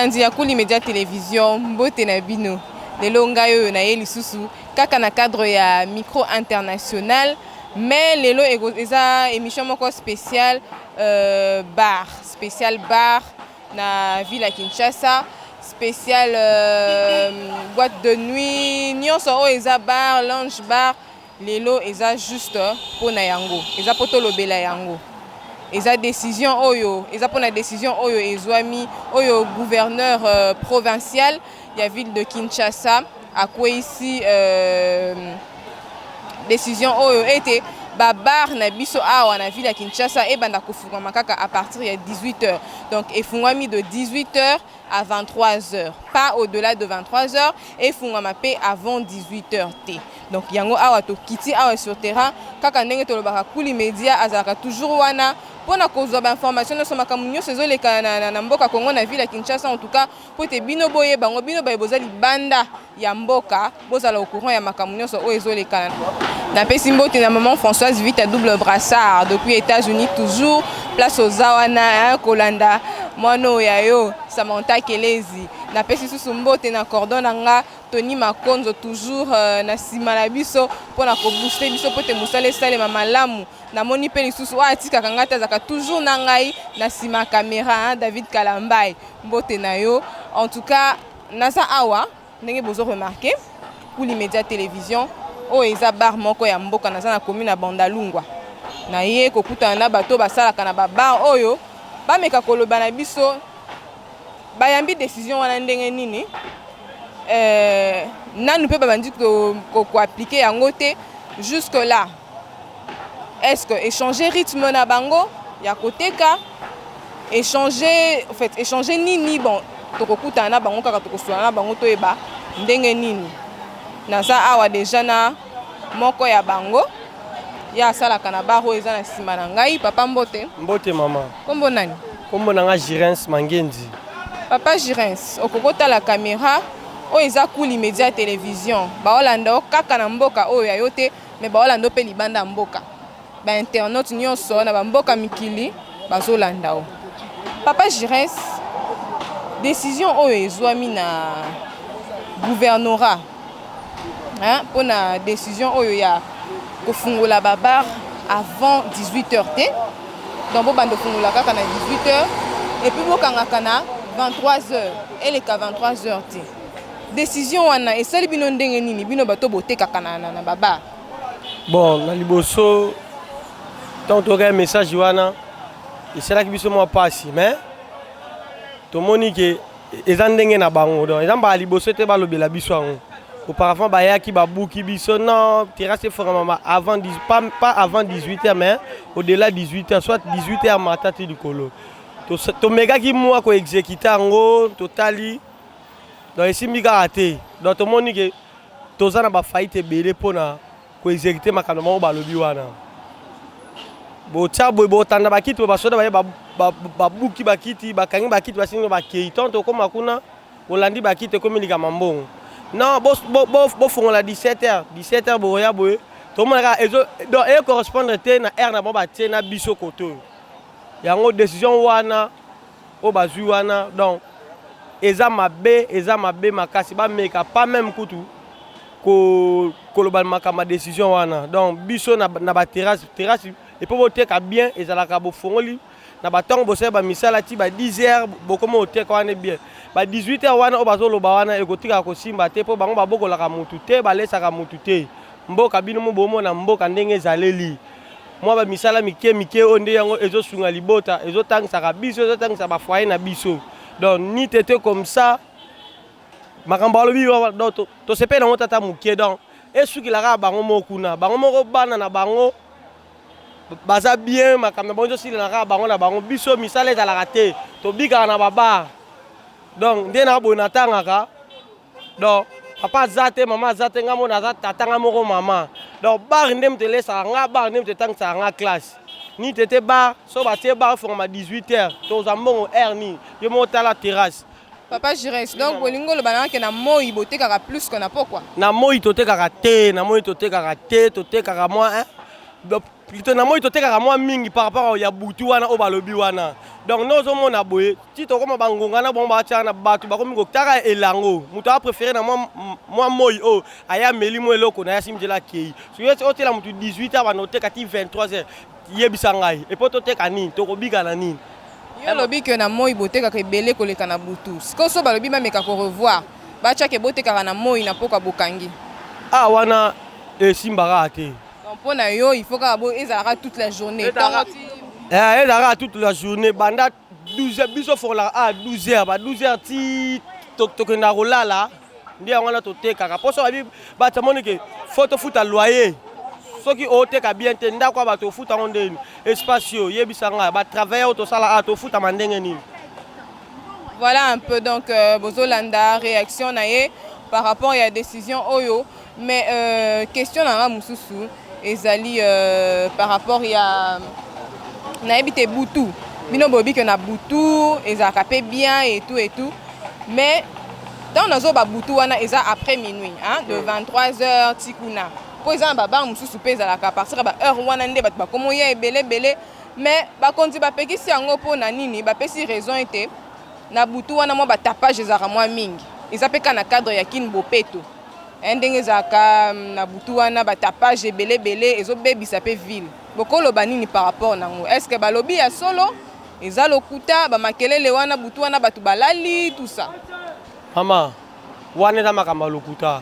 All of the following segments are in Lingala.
Balandi ya Kuli Media Télévision, mbote na bino. Lelo ngayo na ye lisusu kaka na cadre ya micro international, mais lelo eza émission moko spécial bar na ville ya Kinshasa, spécial boîte de nuit, nyonso o eza bar, lounge bar, lelo eza juste pour na yango, eza poto lobela yango. Eza décision oyo, eza pour na décision oyo ezwami oyo gouverneur provincial ya ville de Kinshasa akwe ici décision oyo ete ba bar na biso awa na ville ya Kinshasa e banda kofungwa kaka à partir ya 18h. Donc efungwami de 18h à 23h, pas au-delà de 23h, et efungwama pe avant 18h t. Donc yango awa to kiti awa sur terrain kaka ndenge to lobaka Kuli Media azalaka toujours wana pona kozwa ba information na soma kamunyo sezo leka na mboka Kongo na ville ya Kinshasa. En tout cas po te bino boye bango bino ba bozali banda ya mboka bozala au courant ya makamunyo so ezo leka na pesi mbote na maman Françoise Vite à double brassard depuis États-Unis, toujours place aux awana kolanda mono yayo Samantha Kelezi na pesi susu mbote na cordon nga Tony Makonzo toujours na sima na biso pona ko booster biso pote musale sale mamalamu na moni pe lisusu atika kangata zaka toujours na ngai na sima caméra David Kalambai mbote na yo. En tout cas naza awa ndenge bozo remarquer Kuli Media Télévision o eza bar moko ya mboka naza na commune na Bandalungwa na ye kokutana na bato basalaka na ba bar oyo bameka koloba na biso bayambi décision wana ndenge nini nanu pe babandi ko appliquer yango te jusque là. Est-ce que échanger rythme na bango ya koteka échanger en fait échanger nini bon tokokutana na bango kaka tokoswana na bango toyeba ndenge nini naza awa deja na moko ya bango ya salaka na baro eza na sima na ngai. Papa mbote. Mbote mama. Kombo nani? Kombo nanga Jirens Mangendi. Papa Jirens okokota la caméra o eza Kuli Media Télévision baolanda kaka na mboka oyo ya yote mais baolanda pe libanda mboka ba internet nyonso na ba mboka mikili bazolanda o. Papa Jirens décision oyo ezwami na gouvernorat pour na décision oyo ya kofungola ba bar avant 18h t. Donc bo bando fungola kaka na 18h et puis bokangaka na 23h et ka 23h t. Décision wana esali bino ndenge nini bino bato botekaka na ba bar? Bon na liboso tant que message wana esalaki biso mwa pasi mais tomoni ke eza ndenge na bango donc eza mbala liboso te balobela biso yango. Auparavant bayaki babuki biso non terrasse vraiment avant pas avant 18h mais au-delà 18h soit 18h matin te likolo to megaki moi ko exécuter yango totali donc esimbi kaka te. Donc tomoni ke toza na ba faillite ebele mpona ko exécuter makambo moko balobi wana botia boye botanda bakiti bo basoda baye babuki bakiti bakangi bakiti basingi bakei tonto koma kuna olandi bakiti komilika mambongo non bo fongola 17h boya boye to mona ezo donc e correspondre te na air na bo batie na biso koto yango décision wana o bazui wana donc eza mabe makasi ba meka pas même kutu ko global makama décision wana donc biso na ba terrasse et pour voter bien ezalaka bo fongoli na batongo bosé ba misala ti ba 10h bokomo hotel ko wana bien ba 18h wana o bazoloba wana ekotika ko simba te po bango babokolaka mutu te balesaka mutu te mboka bino mo bomo na mboka ndenge ezaleli moi ba misala mike onde yango ezosunga libota ezotangisa biso ezotangisa ba foyer na biso donc ni tete comme ça makambo alobi donc to sepe na tata muke donc esukilaka bango mokuna bango moko bana na bango baza bien makambo bonjo sila na bango na bango biso misala ezalaka te to bika na baba donc nde na bona tangaka donc papa zate mama zate ngamo na zate tatanga moko mama donc bar ndem te lesa nga bar ndem te tangsa nga classe ni tete bar so ba te bar fo ma 18h to zambongo air ni yo monta la terrasse. Papa Jirens donc bolingo le banana ke na moi botekaka plus que na pourquoi na moi totekaka te na moi totekaka te totekaka moi hein plutôt na moi to tekaka moi mingi par rapport ya butu wana o balobi wana. Donc nous sommes na boye ti to comme bangonga na bon ba tia na batu ba komi ko taka elango muto a préféré na moi moi o aya meli mo eloko na ya simjela kei so yeti o tela mutu 18h ba no teka ti 23h yebisa ngai et poto teka nini to ko bika na nini yo lobi que na moi boteka ke belé koleka na butu siko so balobi ba meka ko revoir ba tia ke boteka na moi na poka bokangi ah wana e simbara te donc pour na yo il faut ka bo ezalaka toute la journée ezalaka toute la journée banda 12h biso fola à 12h ba 12h ti to na rolala ndia wana to teka poso ba tamoni ke photo futa loyer soki o teka bien te ndako ba to futa ondeni espacio yebisanga ba travailler to sala to futa mandenge nini. Voilà un peu donc bozolanda réaction naé par rapport à la décision oyo mais question na mususu ezali par rapport à na habité butu bino bobi que na butu ezaka pe bien et tout mais dans nazo ba butu wana eza après minuit hein de 23h tikuna po eza ba bar mususu pe ezalaka partir ba heure wana nde bat ba komo ye ebele mais ba konti ba pekisi yango po na nini ba pesi raison était na butu wana mo ba tapage ezaka mwa mingi eza pe kana cadre ya kin bopeto ndenge ezaka na butu wana ba tapage ebele ezo bebisa pe ville bokolo banini par rapport nango est-ce que balobi ya solo eza lokuta ba makelele wana butu wana batu balali tout ça mama wana eza makamba lokuta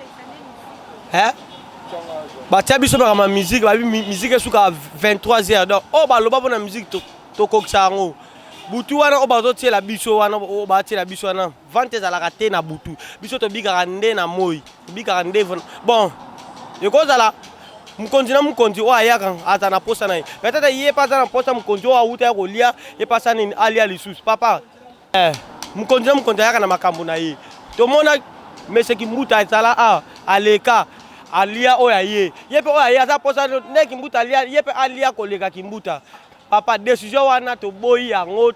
batia biso makamba musique babi musique esuka 23h donc o baloba mpona musique tokokisa yango butu wana o bazotiela biso wana o batiela biso wana vente ezalaka te na butu biso tobikaka nde na moi tobikaka nde bon ekozala mukonzi na mukonzi o ayaka aza na posa na ye peut-être ye pa aza na posa mukonzi o awuta ya kolia ye pasa nini alia lisusu papa mukonzi na mukonzi ayaka na makambo na ye tomona mese kimbuta azala aleka alia oyo aye ye mpe oyo aye aza posa nde kimbuta alia ye mpe alia koleka kimbuta papa décision wana toboyi yango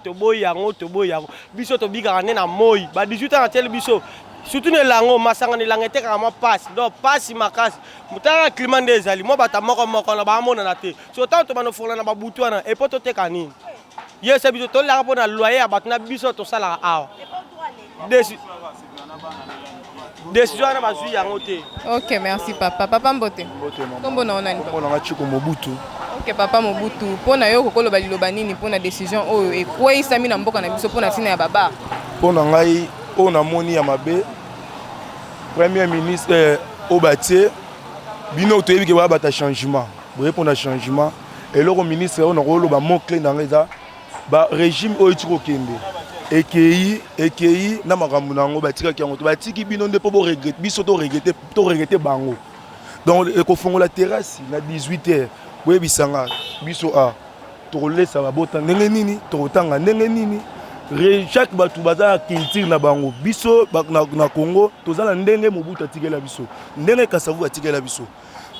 biso tobikaka nde na moi ba 18 ans na tele biso surtout ne lango masanga ne lango etekaka mwa pasi donc pasi makasi mutaka climat nde ezali mwa bata moko na bamonana te so tant tobana fola na babutu wana epo toteka nini ye se biso tolaka mpo na loyer ya bato na biso tosalaka awa décision wana bazwi yango te. Ok, merci papa mbote kombo na onani papa Chiko Mobutu. Ok papa Mobutu pona yo kokoloba liloba nini pona décision oyo ekweyisami na mboka na biso pona ntina ya baba pona ngai oyo namoni ya mabe premier ministre obatie bino toyebi ke babata changement boye pona changement eloko ministre oyo nakoloba mot clé na ngai eza ba régime oyo eti kokende ekei na makambo nango batikaki yango batiki bino nde mpo boregrete biso toregrete bango donc ekofongola terrasse na 18h boyebisanga biso tokolesa babota ndenge nini tokotanga ndenge nini chaque bato baza na culture na bango biso na Congo tozala ndenge Mobutu atikela biso ndenge Kasavu atikela biso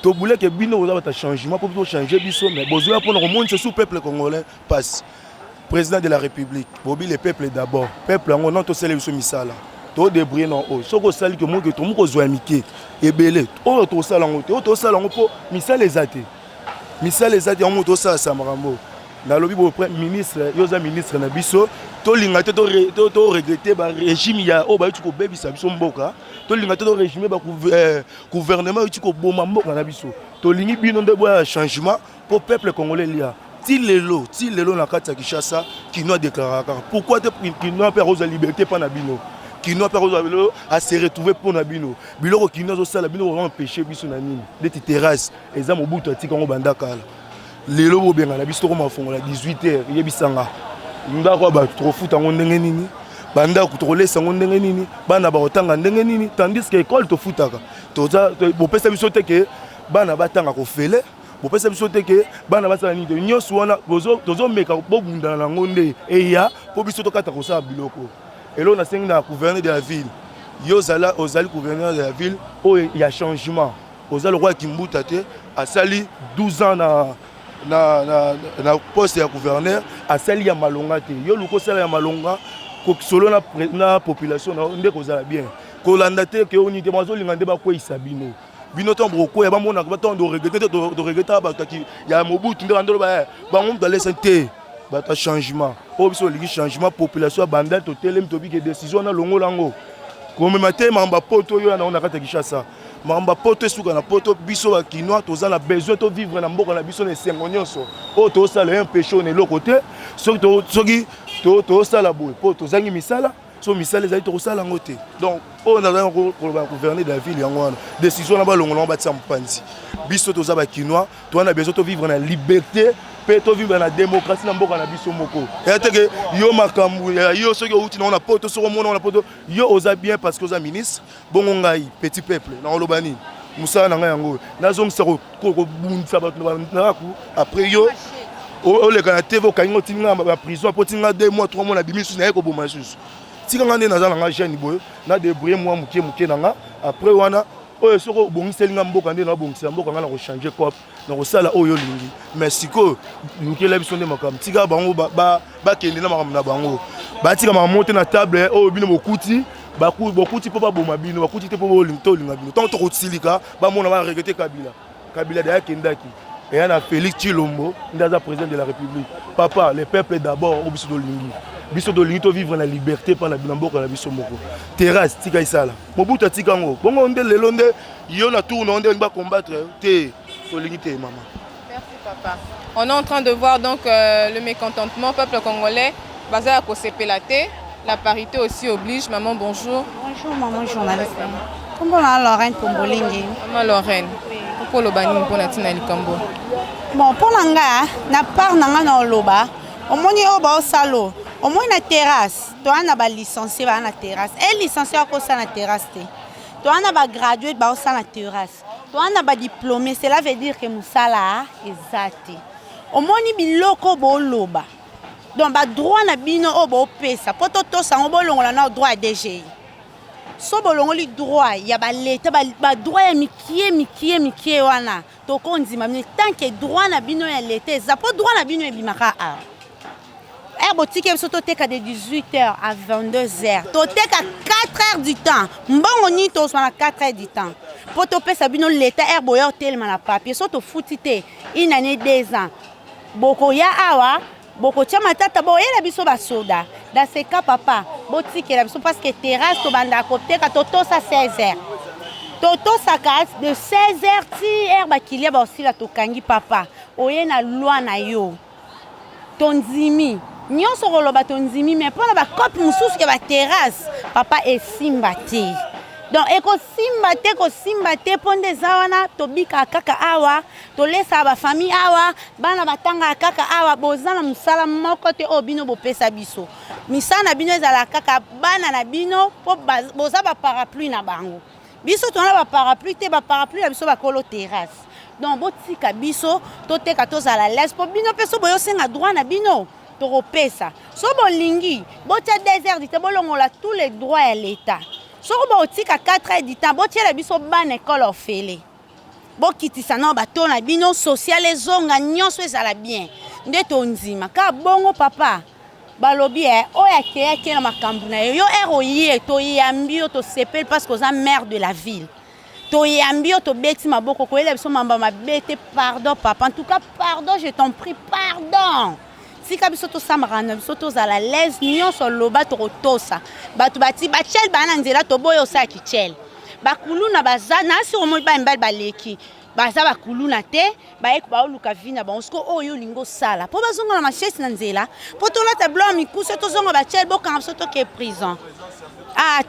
tobuleke bino koza bata changement pour changer biso mais besoin pour remonter sous peuple congolais passe président de la République bobi le peuple d'abord peuple yango non to sele biso misala to débrouiller non o soko sali que monke to moko zo amike ebele o to sala ngo to sala ngo po misala ezate yango to sala samarambo na lobi bo ministre yoza ministre na biso to linga to regretter ba régime ya o ba yuko bebisa biso mboka to linga to régime ba gouvernement yuko boma mboka na biso to lingi bino nde bo changement pour peuple congolais lia ti lelo na kati ya Kinshasa kino déclaraka pourquoi te kino pe roza liberté pa na bino kino pe roza bino a se retrouver pour na bino biloko kino zo sala bino va empêcher biso na nini de terrasse eza Mobutu atika ngo bandaka lelo bo benga na biso ko mafongola 18h yebisanga ndako ba trop futa ngo ndenge nini banda ko trop lesa ngo ndenge nini bana ba otanga ndenge nini tandis que école to futaka toza bo pesa biso te ke bana batanga ko fele bo pesa biso te ke bana basala ni de nyoso wana tozo meka bobunda na ngonde eya po biso to kata ko sa biloko elo na sengi na gouverneur de la ville yozala ozali gouverneur de la ville o ya changement ozali roi Kimbuta te asali 12 ans na poste ya gouverneur asali ya malonga te yo luko sala ya malonga ko solo na population na nde kozala bien kolanda te ke oni te mazolinga nde bakweyisa bino binoto broko ya bamona ko bato de regretter ba taki ya Mobutu ndando ba bango dans les santé ba ta changement o biso ligi changement population bandal to telem to bi que décision na longo lango comme matin mamba poto yo na on akata Kinshasa mamba poto suka na poto biso ba kinois toza na besoin to vivre na mboka na biso na sengo nyonso o to sala un péché ne l'autre côté soki to sala boy po to zangi misala so misala ezali to sala ngote donc on a gouverner la ville yango décision na ba longo na ba tsa mpanzi biso toza ba kinois to na besoin to vivre na liberté pe to vivre na démocratie na mboka na biso moko et que yo makambu yo soki outi na poto so mona na poto yo oza bien parce que oza ministre bongo ngai petit peuple na lobani musala na ngai yango nazong sako ko bunza ba na ku après yo o le kana TV kango tinga ba prison potinga 2 mois 3 mois na bimisu na ko boma susu tika ngande na zala nga jeune boy na débrouiller moi muke na nga après wana oyo soko bongiseli nga mboka nde na bongisa mboka nga na ko changer cop na ko sala oyo lingi mais siko mukela biso nde makam tika bango ba kende na makam na bango ba tika ma monter na table oyo bino bokuti bokuti po ba boma bino bokuti te po bolinto linga bino tant to ko tsilika ba mona ba regretter Kabila de kendaki et on a Félix Tshilombo ndaza président de la République papa le peuple d'abord au biso do lingi biso do lingi to vivre na liberté pa na binamboka na biso moko terrasse tika isala Mobutu tika ngo bongo nde lelo nde yo na tour na nde ba combattre te to lingi te maman. Merci papa. On est en train de voir donc le mécontentement peuple congolais basé à Kosepelate. La parité aussi oblige. Maman bonjour. Bonjour maman journaliste. Comment on Lorraine Pombolingi? Maman Lorraine. Pourquoi le bani pour la tina likambo? Bon pour nanga na part nanga na loba. Au moni oba osalo. Au moins na terrasse. Toi na ba licencié ba na terrasse. Et licencié à cause na terrasse. Toi na ba gradué ba osa na terrasse. Toi na ba diplômé. Cela veut dire que musala exact. Au moni biloko bo loba. Donc ba droit na bino obo pesa. Poto to sango bolongola na droit DG. So bolongoli droit ya ba leta ba droit ya mikie wana to konzima mais tant que droit na bino ya leta za po droit na bino ebimaka a botike biso to teka de 18h à 22h to teka 4h du temps mbongo ni to so na 4h du temps po to pesa bino leta boyo tellement na papier so to futite une année 2 ans boko ya awa boko tia matata bo yela biso ba soda dans ce cas papa botike la biso parce que terrasse to banda kopteka toto sa 16h toto sa de 16h ti ba kilia ba aussi la to kangi papa oye na loi na yo tonzimi nyonso koloba tonzimi mais pona ba kopi mususu ke ba terrasse papa esimba te donc eko simba te ponde zawana to bika kaka awa to lesa ba famille awa bana batanga kaka awa bozana musala moko te obino bopesa biso misana bino ezala kaka bana na bino po boza ba parapluie na bango biso tona ba parapluie te ba parapluie na biso ba kolo terrasse donc botika biso to teka to zala les po bino peso boyo senga droit na bino to repesa so bolingi botia 2 heures dite bolongola tous les droits à l'état so botika 4 heures du temps botia la biso ban école ofele bokitisa na bato na bino social ezonga nyonso ezala bien nde tonzima ka bongo papa balobi oya ke na makambu na yo eroye to yambi to sepel parce que oza maire de la ville to yambi to beti maboko ko ele biso mamba mabete pardon papa en tout cas pardon je t'en prie pardon si kabiso to samarana biso to zala l'aise nyonso loba to kotosa batu bati bachel bana nzela to boyo sa kichel bakuluna bazana si omo ba mbal baleki baza bakuluna te baeko baoluka vina bansko oyo lingo sala po bazonga na machesse na nzela po to lata blanc mikuso to zonga bachel boka so ke prison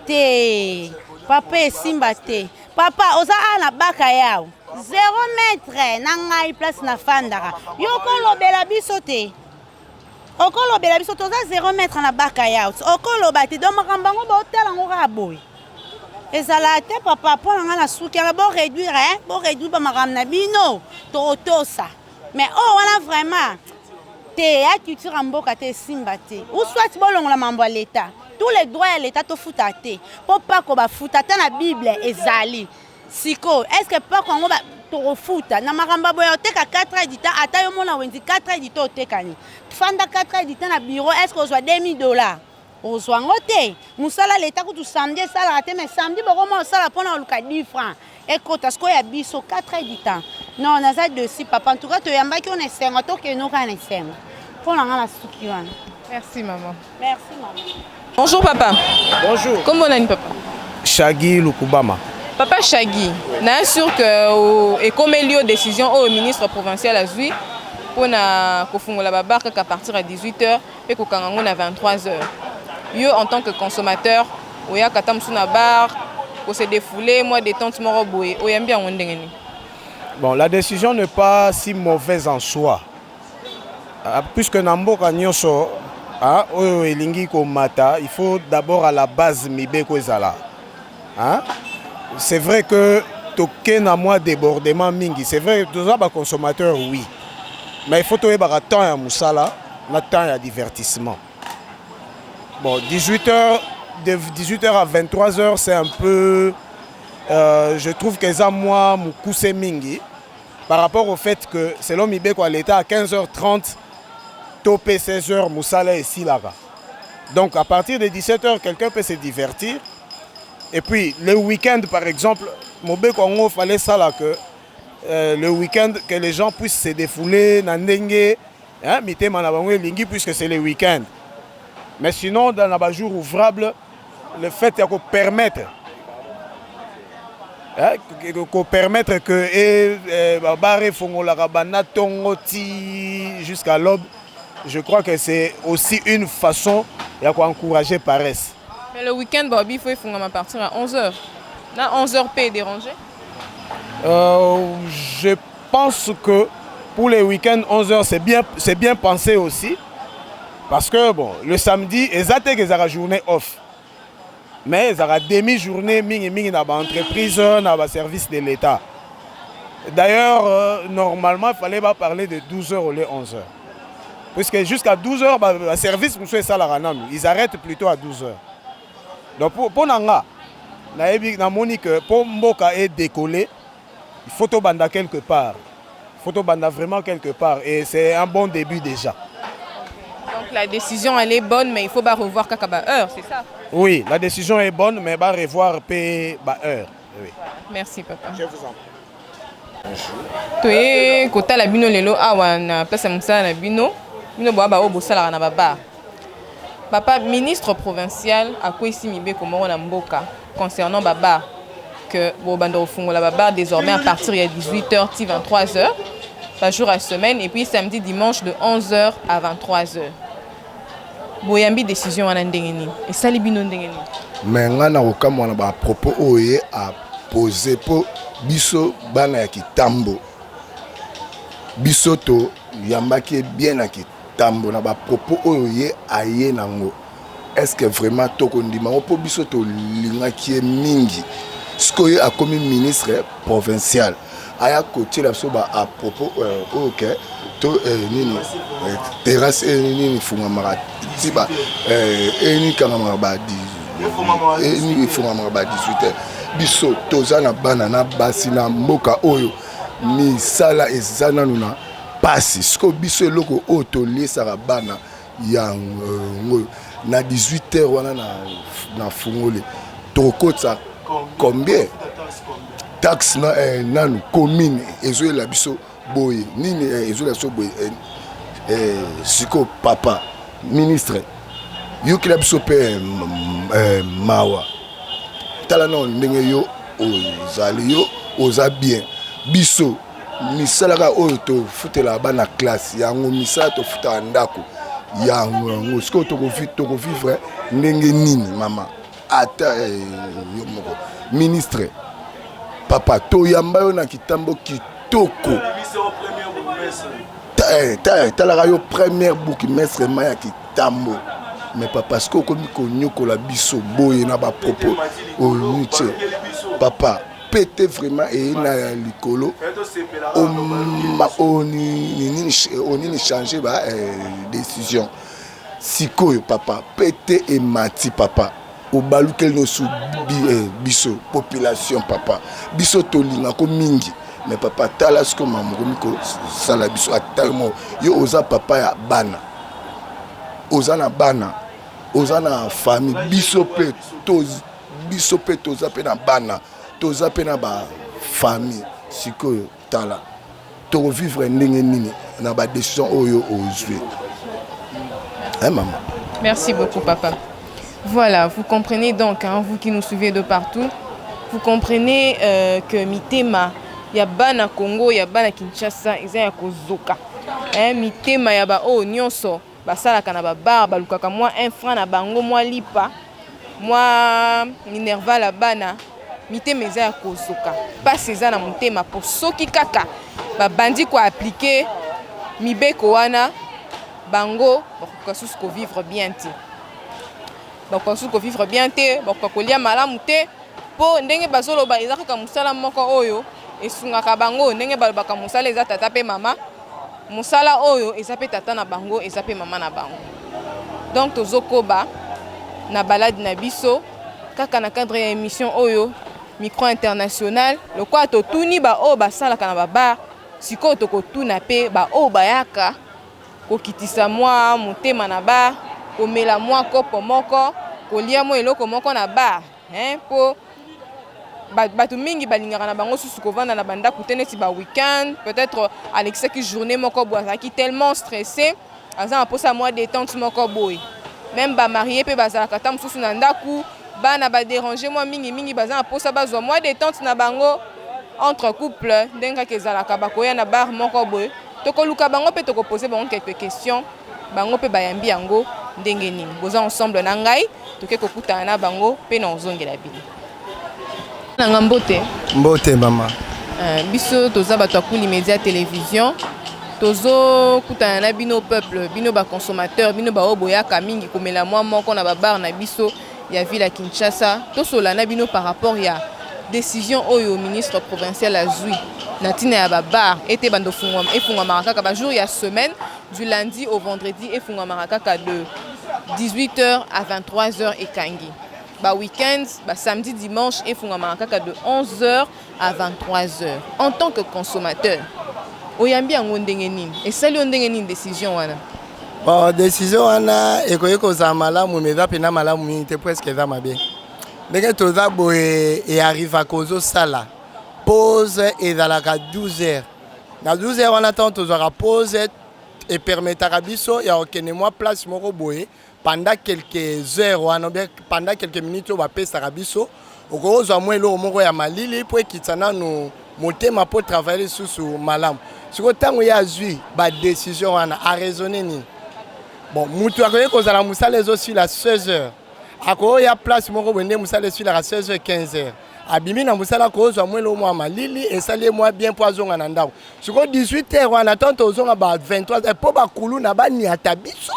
te papa simba te papa oza na baka yao 0 mètre na ngai place na fandara yo ko lobela biso te okolobela biso toza 0 mètre na baka yao okoloba te do makambango ba hôtel ngo ka boy ezala te papa po nga na suki ala bo réduire ba makam na bino to tosa mais wana vraiment te ya culture mboka te simba te ou soit bolongo la mambo à l'état tous les droits à l'état to futa te po pa ko ba futa ta na bible ezali siko est-ce que pas kongo ba to futa na makamba boya teka 4 heures du temps ata yo mona wenzi 4 heures du temps tekani fanda 4 heures du temps na bureau est-ce que on soit $2000 ozwango te musala leta kutu samedi esalaka te mais samedi bokoma osala mpona oluka 10 francs ekota sikoyo ya biso 4 heures du temps non naza dessus papa en tout cas toyambaki ona esengo tokenoka na esengo mpona nga na suki wana. Merci maman. Merci maman. Bonjour papa. Bonjour. Comment on papa? Shaggy Lukubama. Papa Shaggy, je suis sûr que et comme il y a une décision au ministre provincial à Zui pour na kofungola ba bar à partir à 18h et ko kangango à 23h. Yo en tant que consommateur, oya katam suna bar, ko se défouler moi détente moro boye, oyambi en ndengeni. Bon, la décision n'est pas si mauvaise en soi. Puisque Namboka Nyonso, elingi ko mata, il faut d'abord à la base mibe ko ezala. Hein? C'est vrai que toké na moi débordement mingi, c'est vrai que les consommateurs oui. Mais il faut que le temps à Moussala, le temps à divertissement. Bon, 18h, de 18h à 23h, c'est un peu... je trouve que ça, moi, mon mingi, par rapport au fait que selon Mibeko à l'État, à 15h30, topé 16h, Moussala est ici là-bas. Donc à partir de 17h, quelqu'un peut se divertir. Et puis le week-end, par exemple, Mobeko il fallait ça là que le week-end, que les gens puissent se défouler, Nandenge, hein, puisque c'est le week-end. Mais sinon, dans les jours ouvrables, le fait qu'on permettre, que jusqu'à l'aube, je crois que c'est aussi une façon d'encourager paresse. Mais le week-end, il faut partir à 11h. Là, 11h peut déranger? Je pense que pour les week-ends, 11h, c'est bien pensé aussi. Parce que bon, le samedi, ils ont la journée off. Mais ils ont la demi-journée dans l'entreprise, dans le service de l'État. D'ailleurs, normalement, il fallait pas parler de 12h ou les 11h. Puisque jusqu'à 12h, le service, ils arrêtent plutôt à 12h. Donc pour Nanga, pour Mboka est décollé, il faut tout banda quelque part. Il faut tout banda vraiment quelque part. Et c'est un bon début déjà. Donc la décision elle est bonne, mais il faut pas revoir Kakaba heure, c'est ça? Oui, la décision est bonne, mais pas revoir heure. Oui. Merci papa. Je vous en prie. Tu es kota la bino lelo awa na place Moussa na bino. Bino boaba o bosala na baba. Papa ministre provincial a quoi ici mibe comment on a mboka concernant baba que bobando fungola baba désormais à partir de 18h 23h par jour à semaine et puis samedi dimanche de 11h à 23h. Boyambi décision en ndengeni et sali bino ndengeni. Mais ngana okamwa na ba propos oye a poser pour biso bana ya kitambo. Biso to yambaki bien na kitambo na ba propos oye aye nango. Est-ce que vraiment toko ndima po biso to lingaki mingi. Skoye a comme ministre provincial. Aya côté la so ba à propos OK to nini terrasse nini funga mara tiba ni kama mara ni funga mara 18h biso tozana bana na basi na mboka oyo misala ezana nuna pasi sko biso eloko oyo tolesaka bana ya na 18h wana na fungole tokotsa combien taxe na nanu commune ezo la biso boye nini ezo la so boye siko papa ministre yoki la biso pe mawa tala non ndenge yo ozali yo oza bien biso misalaka oyo to futela bana classe yango misala to futa ndako yango siko toko vivre ndenge nini mama ata yo moko ministre papa toyamba yo na kitambo kitoko talaka yo première bourgmestre maya kitambo mais papa ce komi konyoko la biso boye na ba propos onuche papa pété vraiment et na likolo oni changer ba décision sikoyo papa pété et mati papa au balu qu'elle nous subit biso population papa biso tolinga ko mingi mais papa talas ko mamoko sala biso atalmo yo oza papa ya bana oza na bana oza na famille biso pe toza pe na bana toza pe na ba famille sikoyo tala to vivre ndenge nini na ba décision oyo ozwi. Hein maman. Merci beaucoup papa. Voilà, vous comprenez donc, hein, vous qui nous suivez de partout, vous comprenez que mitema ya bana Congo, ya bana Kinshasa, eza ya kozoka. Mitema ya ba o nyonso basalaka na ba bar balukaka moi 1 franc na bango moi lipa moi minerva la bana mitema eza ya kozoka pasi eza na motema po soki kaka babandi ko appliquer mibeko wana bango bakoka susu ko vivre bien te bakoka susu ko vivre bien te bakoka kolia malamu te po ndenge bazoloba eza kaka musala moko oyo esungaka bango ndenge balobaka musala eza tata pe mama musala oyo eza pe tata na bango eza pe mama na bango. Donc tozokoba na balade na biso kaka na cadre ya émission oyo micro international lokwa totuni ba o basalaka na baba siko tokotuna pe ba o bayaka kokitisa mwa motema na ba komela mwa kopo moko kolia mwa eloko moko na ba po batu mingi balingaka na bango susu kovanda na banda kutene si ba week-end peut-être Alexis qui journée moko boisa qui tellement stressé aza aposa moi détente moko boy même ba marié pe bazalaka tam susu na ndaku bana ba déranger moi mingi baza aposa bazwa moi détente na bango entre couple ndenga kezalaka bakoya na bar moko boy tokoluka bango pe tokoposer bango quelques questions bango pe bayambi yango ndenge nini boza ensemble na ngai toke kokutana na bango pe na ozongela bili. Nanga mbote. Mbote mama. Biso toza bato akuli média télévision. Tozo kutana na bino peuple, bino ba consommateur, bino ba oboyaka mingi komela mwa moko na ba bar na biso ya ville ya Kinshasa. Tosola na bino par rapport ya décision oyo ministre provincial azui. Natina ya ba bar ete bando fungwa marakaka ba jour ya semaine du lundi au vendredi et fungwa marakaka de 18h à 23h et kangi. Ba week-end, ba samedi, dimanche et fungama kaka de 11h à 23h. En tant que consommateur, oyambi yango ndenge nini? Et sali ndenge nini décision wana? Bon, décision wana ekoye koza malamu meza pena malamu mingi presque za mabe. Ndenge toza boye et arrive à kozo sala. Pause et dans la 12h. Na 12h on attend tozara pause et permettra biso ya okene moi place moko boye. Pendant quelques heures, pendant quelques minutes, on va payer Sarabiso. Au gros, on va le ya malili pour quitter nous monter ma pour travailler sous malam. Ce que tant il y a eu, ba décision on a raisonné ni. Bon, mutu akoye ko zala musala les aussi la 16h. Ako ya place moko wende musala sur la 16h 15h. Abimi na musala ko zo moi le malili et salé moi bien poison na ndako. Ce que 18h on attend tozonga ba 23h pour ba kulu na ba ni atabiso.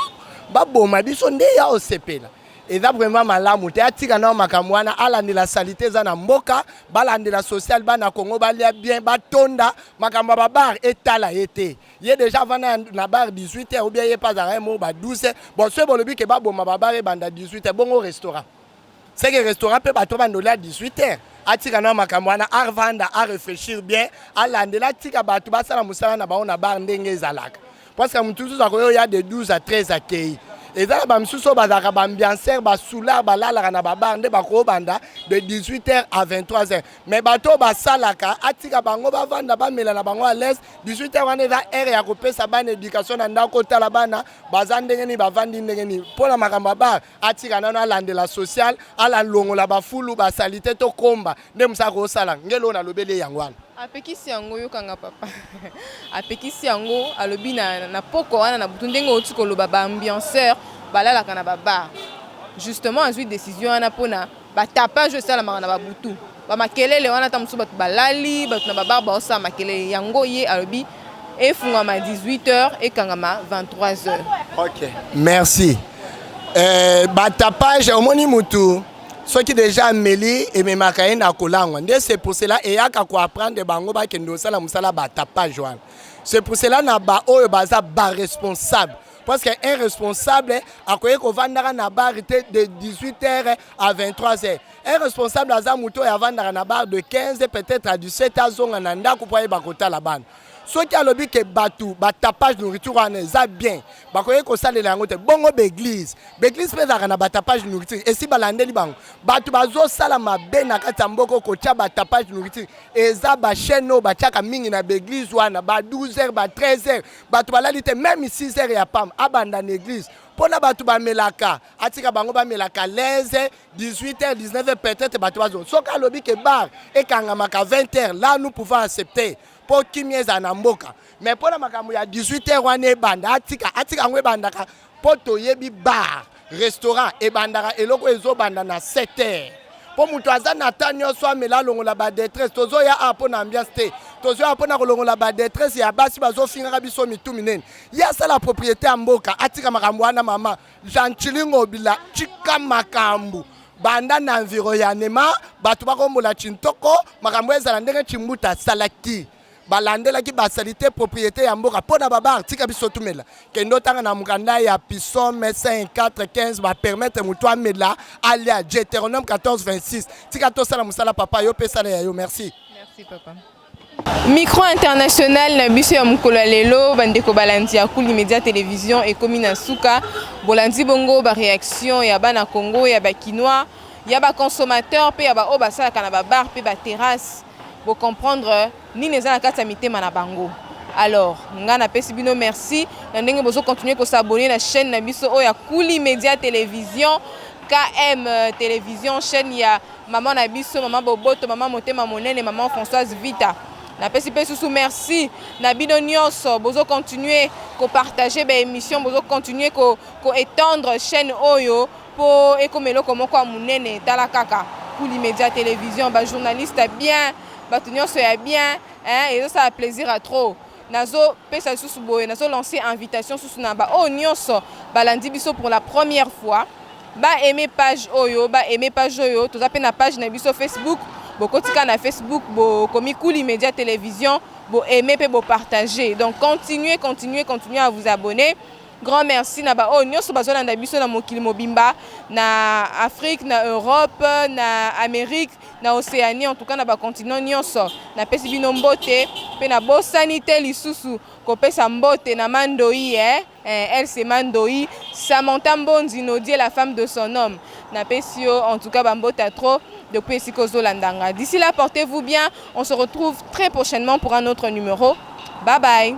Baboma biso nde ya osepela eza vraiment malamu te atika na makambo wana alandela salité za na mboka balandela social bana Congo balia bien batonda makambo ba bar etala ete ye déjà vana na bar 18h ou bien ye pas à mo ba 12h bon ce bolobi ke baboma ba bar banda 18h bon au restaurant c'est que restaurant peut bato bandola 18h atika na makambo wana arvanda à réfléchir bien alandela tika bato basala musala na baona bar ndenge zalaka. Parce que tout ça, il y a de 12 à 13 accueillis. Et là, il y a des ambianceurs, des soulars, de 18h à 23h. Mais bateau salaka, atika bango bavanda bamela na bango à l'aise. 18h on est là air ya kopé sa ban éducation na ndako tala bana bazandenge ni bavandi ndenge ni. Pour la makamba ba atika na lande la social, ala longo la bafulu ba salité to komba. Ndemsa ko sala ngelo na lobele yangwana. Apekisi yango yokanga papa. Apekisi yango alobi na poko wana na butu ndenge oti koloba ba ambianceur balalaka na ba bar. Justement azui décision wana pona ba tapage sala na ba butu. Ba makelele wana ta musu batu balali batu na ba bar ba osa makelele yango ye alobi efunga ma 18h et kangama 23h. OK. Merci. Ba tapage omoni mutu ceux qui déjà mêlés et même na kolangwa c'est pour cela et ya ka ko apprendre bango ba kendo sala musala ba tapage wana c'est pour cela na ba oyo baza ba responsable parce que un responsable akoye ko vandara na bar de 18h à 23h un responsable aza muto ya vandara na bar de 15 peut-être à 17h zonga na ndako po ba kota la bande soki alobi ke batu batapage nourriture wana eza bien bakoki kosalela yango te bongo baeglise mpe ezalaka na batapage nourriture esi balandeli bango bato bazosala mabe na kati ya mboka kotia batapage nourriture eza bachaine oyo batiaka mingi na baeglise wana ba 12h ba 13h bato balali te même 6h ya pamba abanda na église mpona bato bamelaka atika bango bamelaka 15h 18h 19h peut-être bato bazo soki alobi ke bar ekangamaka 20h là nous pouvons accepter po kimia eza na mboka mais mpona makambo ya 18h wana ebanda atika yango ebandaka po toyebi bar restaurant ebandaka eloko ezobanda na 7h po moto aza na ta nyonso amela alongola badetresse tozoya a mpo na ambiance te tozoya mpo na kolongola badetresse ya basi bazofingaka biso mitu minene ye asala propriété ya mboka atika makambo wana mama janchilingo bila tika makambo banda na environnement bato bakombola chintoko makambo ezala ndenge chimbuta asalaki balandelaki basalite propriété ya mboka mpona babar tika biso tumela kende otanga na mokanda ya Pison Messin 4:15 bapermettre moto amela alia Deutéronome 14:26 tika tosala mosala papa yo pesala ya yo merci. Merci papa. Micro international na biso ya mokolo ya lelo bandeko balandi ya Kuli Media Télévision ekomi na suka bolandi bongo ba réaction ya bana Congo ya ba Kinois ya ba consommateur pe ya ba o basalaka na ba bar pe ba terrasse pour comprendre ni les gens à mitema na bango. Alors, ngana pesi bino merci. Na ndenge bozo continuer ko s'abonner na chaîne na biso o ya Kuli Media Télévision, KM Télévision, chaîne ya maman na biso, maman Boboto, maman Motema Monene, maman Françoise Vita. Na pesi pe sous merci. Na bino nyonso bozo continuer ko partager ba émission, bozo continuer ko étendre chaîne oyo po ekomelo komoko monene tala kaka Kuli Media Télévision, ba journaliste bien Batunyo soya bien, et ça a plaisir à trop. Nazo pesa sous boye, nazo lancer invitation sous naba. Oh nyonso balandi biso pour la première fois. Ba aimer page oyo, ba aimer page oyo. Tout ça na page na biso Facebook. Bo kotika na Facebook, bo komi Kuli Media Télévision, bo aimer pe bo partager. Donc continuez à vous abonner. Grand merci na ba oh nyonso bazona na biso na mokili mobimba na Afrique na Europe na Amérique na Océanie en tout cas na ba continent nyonso na pesi bino mbote pe na bo sanité lisusu ko pesa mbote na Mandoi elle c'est Mandoi Samantha Mbondi Nodie la femme de son homme na pesi en tout cas ba mbote à trop depuis Sikozo Landanga. D'ici là portez-vous bien, on se retrouve très prochainement pour un autre numéro. Bye bye.